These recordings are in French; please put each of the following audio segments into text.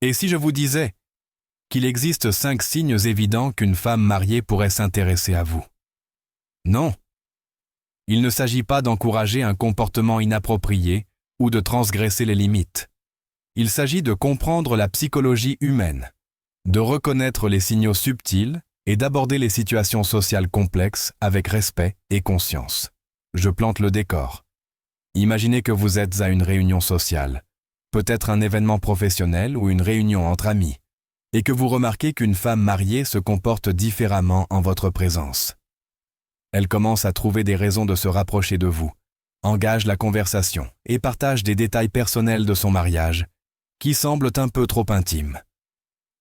Et si je vous disais qu'il existe 5 signes évidents qu'une femme mariée pourrait s'intéresser à vous? Non. Il ne s'agit pas d'encourager un comportement inapproprié ou de transgresser les limites. Il s'agit de comprendre la psychologie humaine, de reconnaître les signaux subtils et d'aborder les situations sociales complexes avec respect et conscience. Je plante le décor. Imaginez que vous êtes à une réunion sociale, peut-être un événement professionnel ou une réunion entre amis, et que vous remarquez qu'une femme mariée se comporte différemment en votre présence. Elle commence à trouver des raisons de se rapprocher de vous, engage la conversation et partage des détails personnels de son mariage, qui semblent un peu trop intimes.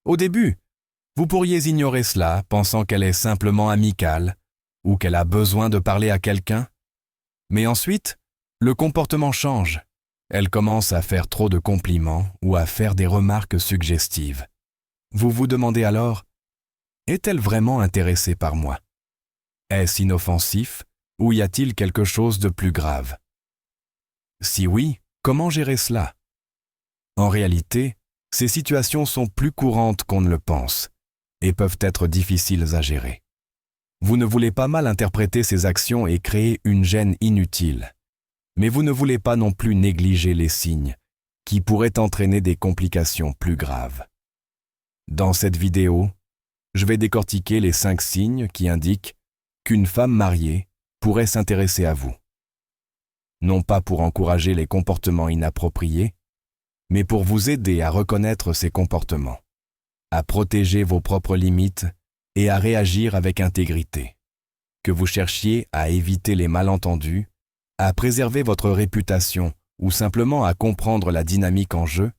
Au début, vous pourriez ignorer cela, pensant qu'elle est simplement amicale ou qu'elle a besoin de parler à quelqu'un. Mais ensuite, le comportement change. Elle commence à faire trop de compliments ou à faire des remarques suggestives. Vous vous demandez alors, est-elle vraiment intéressée par moi? Est-ce inoffensif ou y a-t-il quelque chose de plus grave? Si oui, comment gérer cela? En réalité, ces situations sont plus courantes qu'on ne le pense et peuvent être difficiles à gérer. Vous ne voulez pas mal interpréter ces actions et créer une gêne inutile, mais vous ne voulez pas non plus négliger les signes qui pourraient entraîner des complications plus graves. Dans cette vidéo, je vais décortiquer les 5 signes qui indiquent qu'une femme mariée pourrait s'intéresser à vous. Non pas pour encourager les comportements inappropriés, mais pour vous aider à reconnaître ces comportements, à protéger vos propres limites et à réagir avec intégrité. Que vous cherchiez à éviter les malentendus, à préserver votre réputation ou simplement à comprendre la dynamique en jeu,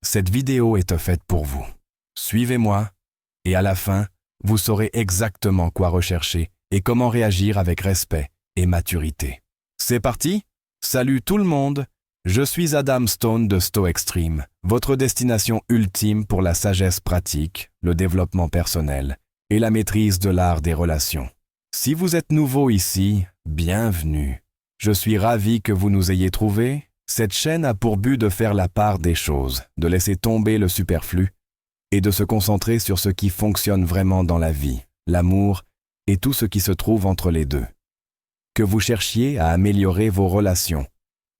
cette vidéo est faite pour vous. Suivez-moi et à la fin, vous saurez exactement quoi rechercher et comment réagir avec respect et maturité. C'est parti? Salut tout le monde! Je suis Adam Stone de Sto Extreme, votre destination ultime pour la sagesse pratique, le développement personnel et la maîtrise de l'art des relations. Si vous êtes nouveau ici, bienvenue. Je suis ravi que vous nous ayez trouvés. Cette chaîne a pour but de faire la part des choses, de laisser tomber le superflu et de se concentrer sur ce qui fonctionne vraiment dans la vie, l'amour et tout ce qui se trouve entre les deux. Que vous cherchiez à améliorer vos relations,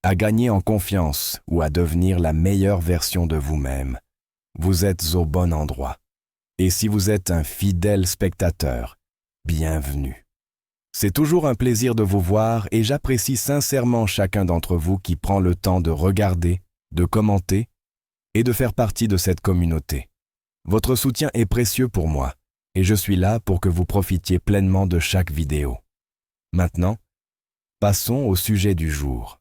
à gagner en confiance ou à devenir la meilleure version de vous-même, vous êtes au bon endroit. Et si vous êtes un fidèle spectateur, bienvenue. C'est toujours un plaisir de vous voir et j'apprécie sincèrement chacun d'entre vous qui prend le temps de regarder, de commenter et de faire partie de cette communauté. Votre soutien est précieux pour moi et je suis là pour que vous profitiez pleinement de chaque vidéo. Maintenant, passons au sujet du jour.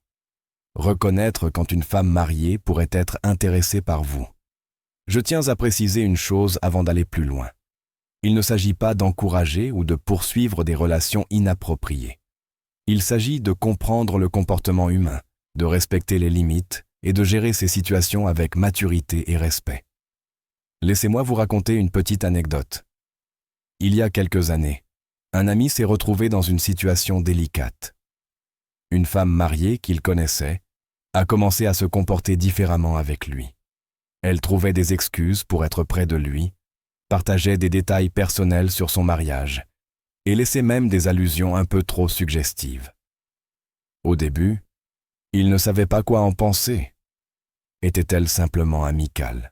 Reconnaître quand une femme mariée pourrait être intéressée par vous. Je tiens à préciser une chose avant d'aller plus loin. Il ne s'agit pas d'encourager ou de poursuivre des relations inappropriées. Il s'agit de comprendre le comportement humain, de respecter les limites et de gérer ces situations avec maturité et respect. Laissez-moi vous raconter une petite anecdote. Il y a quelques années, un ami s'est retrouvé dans une situation délicate. Une femme mariée qu'il connaissait a commencé à se comporter différemment avec lui. Elle trouvait des excuses pour être près de lui, partageait des détails personnels sur son mariage et laissait même des allusions un peu trop suggestives. Au début, il ne savait pas quoi en penser. Était-elle simplement amicale?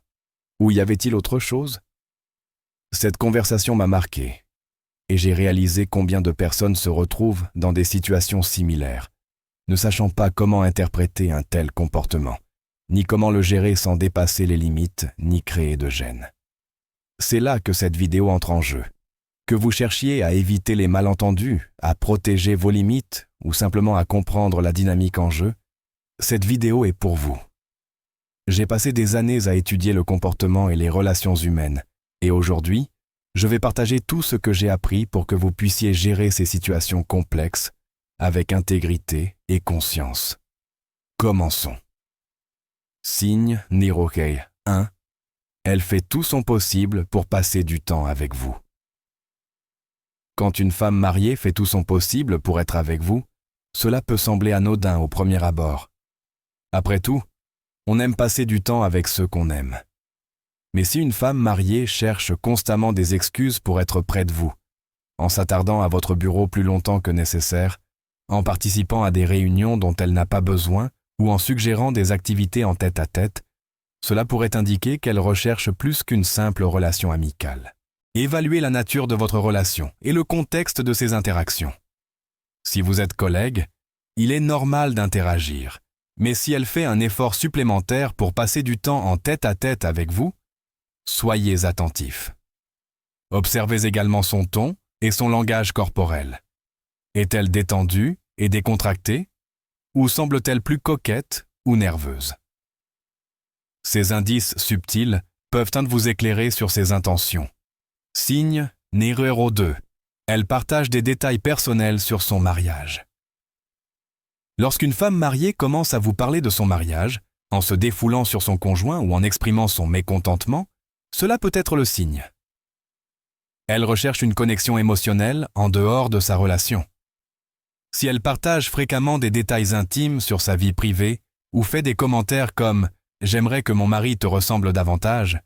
Ou y avait-il autre chose? Cette conversation m'a marqué et j'ai réalisé combien de personnes se retrouvent dans des situations similaires, ne sachant pas comment interpréter un tel comportement, ni comment le gérer sans dépasser les limites, ni créer de gêne. C'est là que cette vidéo entre en jeu. Que vous cherchiez à éviter les malentendus, à protéger vos limites, ou simplement à comprendre la dynamique en jeu, cette vidéo est pour vous. J'ai passé des années à étudier le comportement et les relations humaines, et aujourd'hui, je vais partager tout ce que j'ai appris pour que vous puissiez gérer ces situations complexes avec intégrité et conscience. Commençons. Signe Nirokei 1. Elle fait tout son possible pour passer du temps avec vous. Quand une femme mariée fait tout son possible pour être avec vous, cela peut sembler anodin au premier abord. Après tout, on aime passer du temps avec ceux qu'on aime. Mais si une femme mariée cherche constamment des excuses pour être près de vous, en s'attardant à votre bureau plus longtemps que nécessaire, en participant à des réunions dont elle n'a pas besoin ou en suggérant des activités en tête-à-tête, cela pourrait indiquer qu'elle recherche plus qu'une simple relation amicale. Évaluez la nature de votre relation et le contexte de ces interactions. Si vous êtes collègue, il est normal d'interagir, mais si elle fait un effort supplémentaire pour passer du temps en tête-à-tête avec vous, soyez attentif. Observez également son ton et son langage corporel. Est-elle détendue et décontractée, ou semble-t-elle plus coquette ou nerveuse? Ces indices subtils peuvent vous éclairer sur ses intentions. Signe numéro 2. Elle partage des détails personnels sur son mariage. Lorsqu'une femme mariée commence à vous parler de son mariage, en se défoulant sur son conjoint ou en exprimant son mécontentement, cela peut être le signe. Elle recherche une connexion émotionnelle en dehors de sa relation. Si elle partage fréquemment des détails intimes sur sa vie privée ou fait des commentaires comme « J'aimerais que mon mari te ressemble davantage »,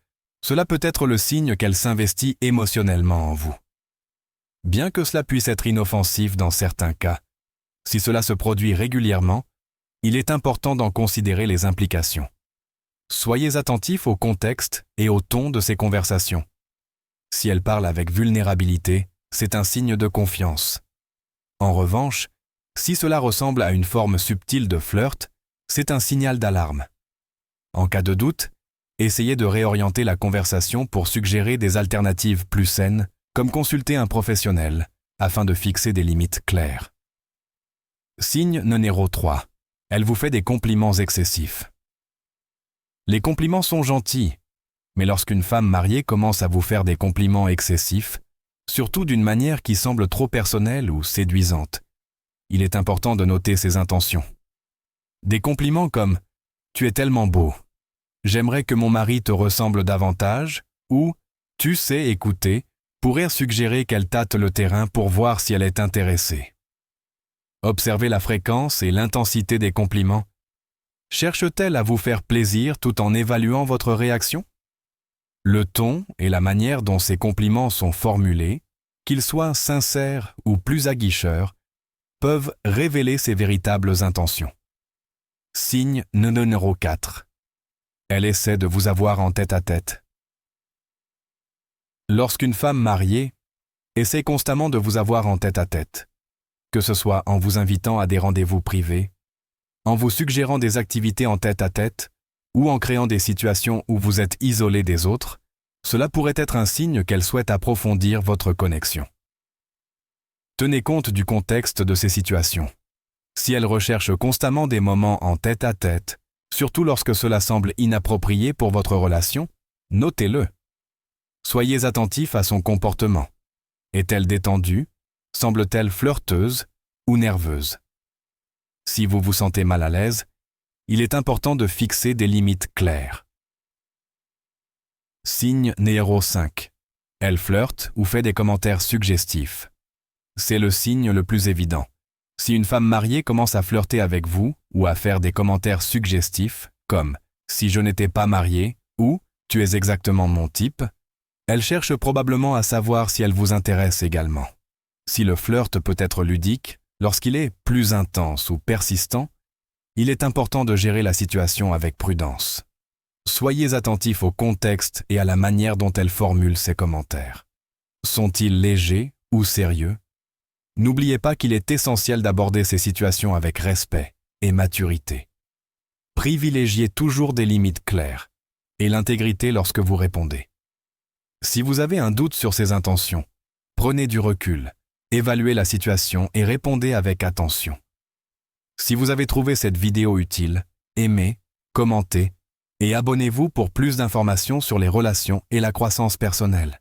cela peut être le signe qu'elle s'investit émotionnellement en vous. Bien que cela puisse être inoffensif dans certains cas, si cela se produit régulièrement, il est important d'en considérer les implications. Soyez attentif au contexte et au ton de ces conversations. Si elle parle avec vulnérabilité, c'est un signe de confiance. En revanche, si cela ressemble à une forme subtile de flirt, c'est un signal d'alarme. En cas de doute, essayez de réorienter la conversation pour suggérer des alternatives plus saines, comme consulter un professionnel, afin de fixer des limites claires. Signe numéro 3. Elle vous fait des compliments excessifs. Les compliments sont gentils, mais lorsqu'une femme mariée commence à vous faire des compliments excessifs, surtout d'une manière qui semble trop personnelle ou séduisante, il est important de noter ses intentions. Des compliments comme « Tu es tellement beau »,« J'aimerais que mon mari te ressemble davantage » ou « Tu sais écouter » pourraient suggérer qu'elle tâte le terrain pour voir si elle est intéressée. Observez la fréquence et l'intensité des compliments. Cherche-t-elle à vous faire plaisir tout en évaluant votre réaction? Le ton et la manière dont ces compliments sont formulés, qu'ils soient sincères ou plus aguicheurs, peuvent révéler ses véritables intentions. Signe numéro 4. Elle essaie de vous avoir en tête-à-tête. Lorsqu'une femme mariée essaie constamment de vous avoir en tête-à-tête, que ce soit en vous invitant à des rendez-vous privés, en vous suggérant des activités en tête-à-tête ou en créant des situations où vous êtes isolé des autres, cela pourrait être un signe qu'elle souhaite approfondir votre connexion. Tenez compte du contexte de ces situations. Si elle recherche constamment des moments en tête-à-tête, surtout lorsque cela semble inapproprié pour votre relation, notez-le. Soyez attentif à son comportement. Est-elle détendue? Semble-t-elle flirteuse ou nerveuse? Si vous vous sentez mal à l'aise, il est important de fixer des limites claires. Signe numéro 5. Elle flirte ou fait des commentaires suggestifs. C'est le signe le plus évident. Si une femme mariée commence à flirter avec vous ou à faire des commentaires suggestifs, comme « si je n'étais pas mariée » ou « tu es exactement mon type », elle cherche probablement à savoir si elle vous intéresse également. Si le flirt peut être ludique, lorsqu'il est plus intense ou persistant, il est important de gérer la situation avec prudence. Soyez attentif au contexte et à la manière dont elle formule ses commentaires. Sont-ils légers ou sérieux? N'oubliez pas qu'il est essentiel d'aborder ces situations avec respect et maturité. Privilégiez toujours des limites claires et l'intégrité lorsque vous répondez. Si vous avez un doute sur ses intentions, prenez du recul, évaluez la situation et répondez avec attention. Si vous avez trouvé cette vidéo utile, aimez, commentez et abonnez-vous pour plus d'informations sur les relations et la croissance personnelle.